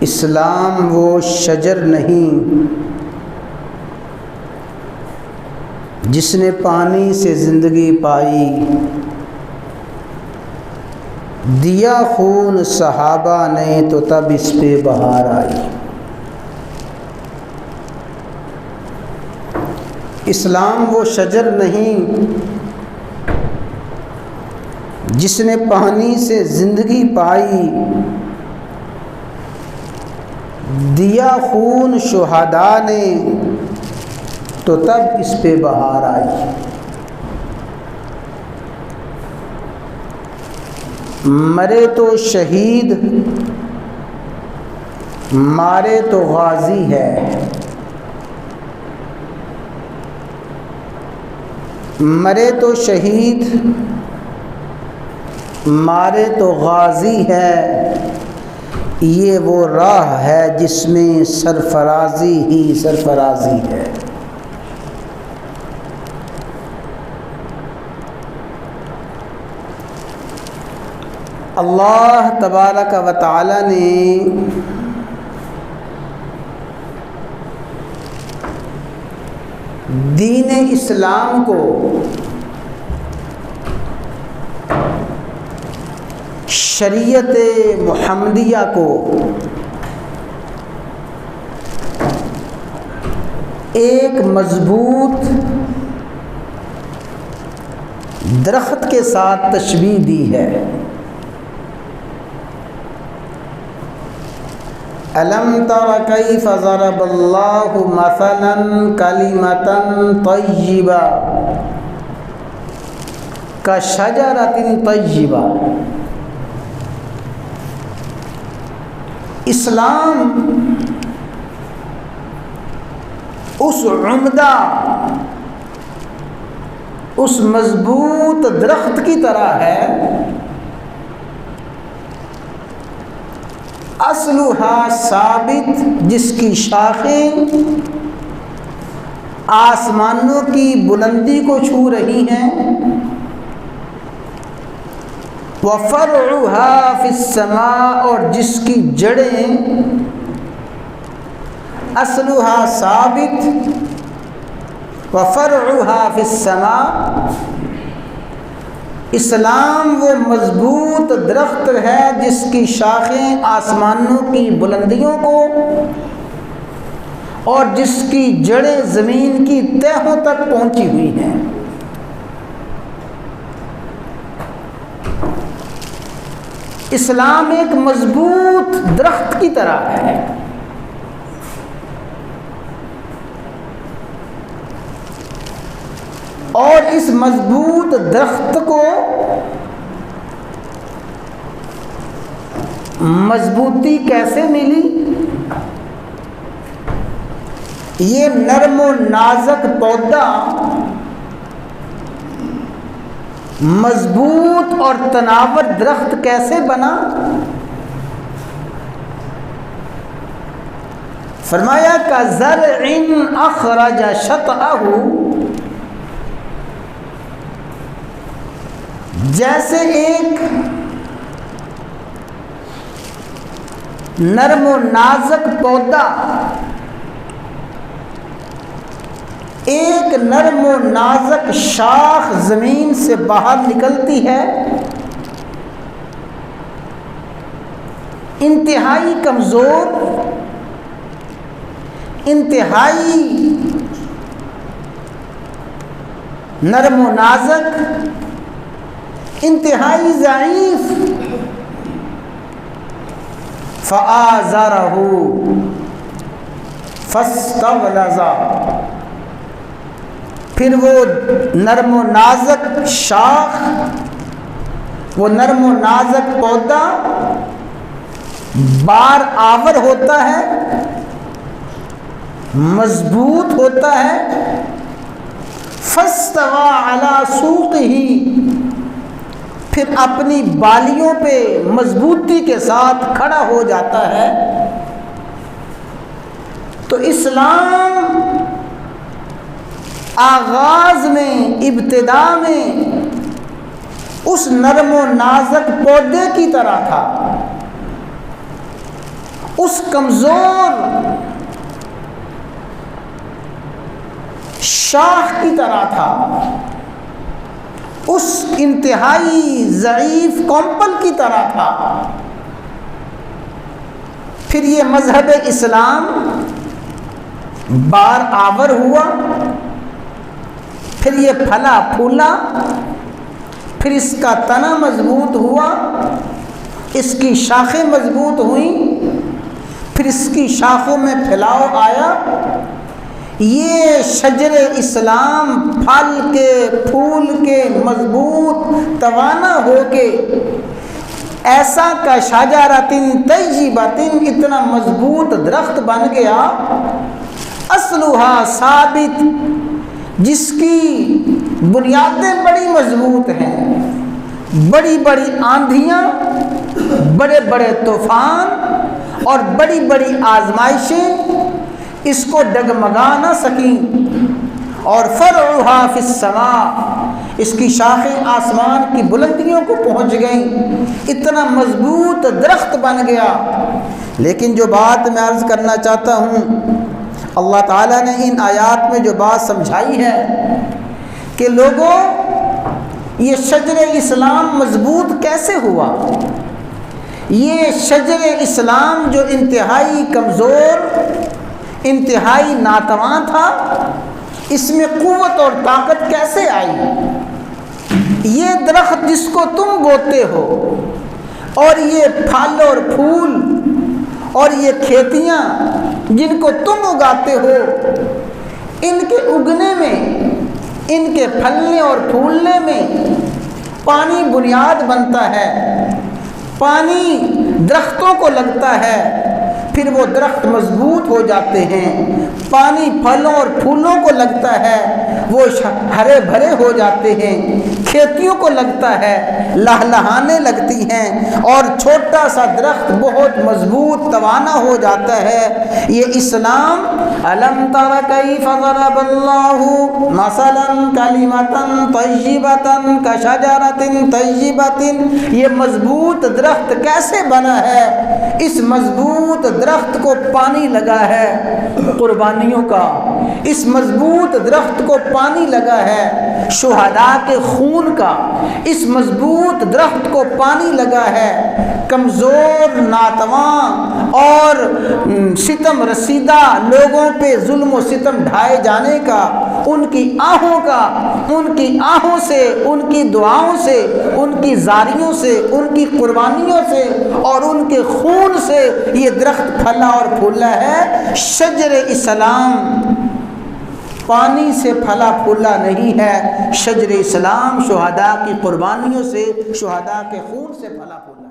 اسلام وہ شجر نہیں جس نے پانی سے زندگی پائی، دیا خون صحابہ نے تو تب اس پہ بہار آئی۔ اسلام وہ شجر نہیں جس نے پانی سے زندگی پائی، دیا خون شہداء نے تو تب اس پہ بہار آئی۔ مرے تو شہید مارے تو غازی ہے، مرے تو شہید مارے تو غازی ہے، یہ وہ راہ ہے جس میں سرفرازی ہی سرفرازی ہے۔ اللہ تبارک و تعالی نے دین اسلام کو شریعت محمدیہ کو ایک مضبوط درخت کے ساتھ تشبیہ دی ہے۔ أَلَمْ تَرَ كَيْفَ ضَرَبَ اللَّهُ مَثَلًا كَلِمَةً طَيِّبَةً كَشَجَرَةٍ طَيِّبَةٍ۔ اسلام اس عمدہ، اس مضبوط درخت کی طرح ہے، اصلها ثابت، جس کی شاخیں آسمانوں کی بلندی کو چھو رہی ہیں، وفرعها فی السماء، اور جس کی جڑیں اصلها ثابت وفرعها فی السماء۔ اسلام وہ مضبوط درخت ہے جس کی شاخیں آسمانوں کی بلندیوں کو اور جس کی جڑیں زمین کی تہوں تک پہنچی ہوئی ہیں۔ اسلام ایک مضبوط درخت کی طرح ہے، اور اس مضبوط درخت کو مضبوطی کیسے ملی؟ یہ نرم و نازک پودا مضبوط اور تناور درخت کیسے بنا؟ فرمایا کَزَرْعٍ أَخْرَجَ شَطْأَهُ، جیسے ایک نرم و نازک پودا، ایک نرم و نازک شاخ زمین سے باہر نکلتی ہے، انتہائی کمزور، انتہائی نرم و نازک، انتہائی ضعیف، فآزرہ فاستغلظ، پھر وہ نرم و نازک شاخ، وہ نرم و نازک پودا بار آور ہوتا ہے، مضبوط ہوتا ہے، فاستوى علی سوقہ، پھر اپنی بالیوں پہ مضبوطی کے ساتھ کھڑا ہو جاتا ہے۔ تو اسلام آغاز میں، ابتدا میں اس نرم و نازک پودے کی طرح تھا، اس کمزور شاخ کی طرح تھا، اس انتہائی ضعیف کمپل کی طرح تھا۔ پھر یہ مذہب اسلام بار آور ہوا، پھر یہ پھلا پھولا، پھر اس کا تنا مضبوط ہوا، اس کی شاخیں مضبوط ہوئیں، پھر اس کی شاخوں میں پھیلاؤ آیا۔ یہ شجر اسلام پھل کے پھول کے مضبوط توانا ہو کے ایسا کا شجرۃ طیبۃ، اتنا مضبوط درخت بن گیا، اصلھا ثابت، جس کی بنیادیں بڑی مضبوط ہیں۔ بڑی بڑی آندھیاں، بڑے بڑے طوفان اور بڑی بڑی آزمائشیں اس کو ڈگمگا نہ سکیں۔ اور فرعھا فی السماء، اس کی شاخیں آسمان کی بلندیوں کو پہنچ گئیں، اتنا مضبوط درخت بن گیا۔ لیکن جو بات میں عرض کرنا چاہتا ہوں، اللہ تعالیٰ نے ان آیات میں جو بات سمجھائی ہے کہ لوگوں، یہ شجر اسلام مضبوط کیسے ہوا؟ یہ شجر اسلام جو انتہائی کمزور، انتہائی ناتواں تھا، اس میں قوت اور طاقت کیسے آئی؟ یہ درخت جس کو تم بوتے ہو، اور یہ پھل اور پھول اور یہ کھیتیاں جن کو تم اگاتے ہو، ان کے اگنے میں، ان کے پھلنے اور پھولنے میں پانی بنیاد بنتا ہے، پانی درختوں کو لگتا ہے، پھر وہ درخت مضبوط ہو جاتے ہیں۔ پانی پھلوں اور پھولوں کو لگتا ہے، وہ ہرے بھرے ہو جاتے ہیں۔ کھیتیوں کو لگتا ہے، لہلہانے لگتی ہیں، اور چھوٹا سا درخت بہت مضبوط توانا ہو جاتا ہے۔ یہ اسلام، الم تر کیف ضرب اللہ مثلا کلمۃ طیبۃ کشجرۃ طیبۃ، یہ مضبوط درخت کیسے بنا ہے؟ اس مضبوط درخت کو پانی لگا ہے قربانیوں کا، اس مضبوط درخت کو پانی لگا ہے شہداء کے خون کا، اس مضبوط درخت کو پانی لگا ہے کمزور، ناتواں اور ستم رسیدہ لوگوں پہ ظلم و ستم ڈھائے جانے کا، ان کی آہوں کا، ان کی آہوں سے، ان کی دعاؤں سے، ان کی زاریوں سے، ان کی قربانیوں سے اور ان کے خون سے یہ درخت پھلا اور پھولا ہے۔ شجر اسلام پانی سے پھلا پھولا نہیں ہے، شجر اسلام شہداء کی قربانیوں سے، شہداء کے خون سے پھلا پھولا ہے۔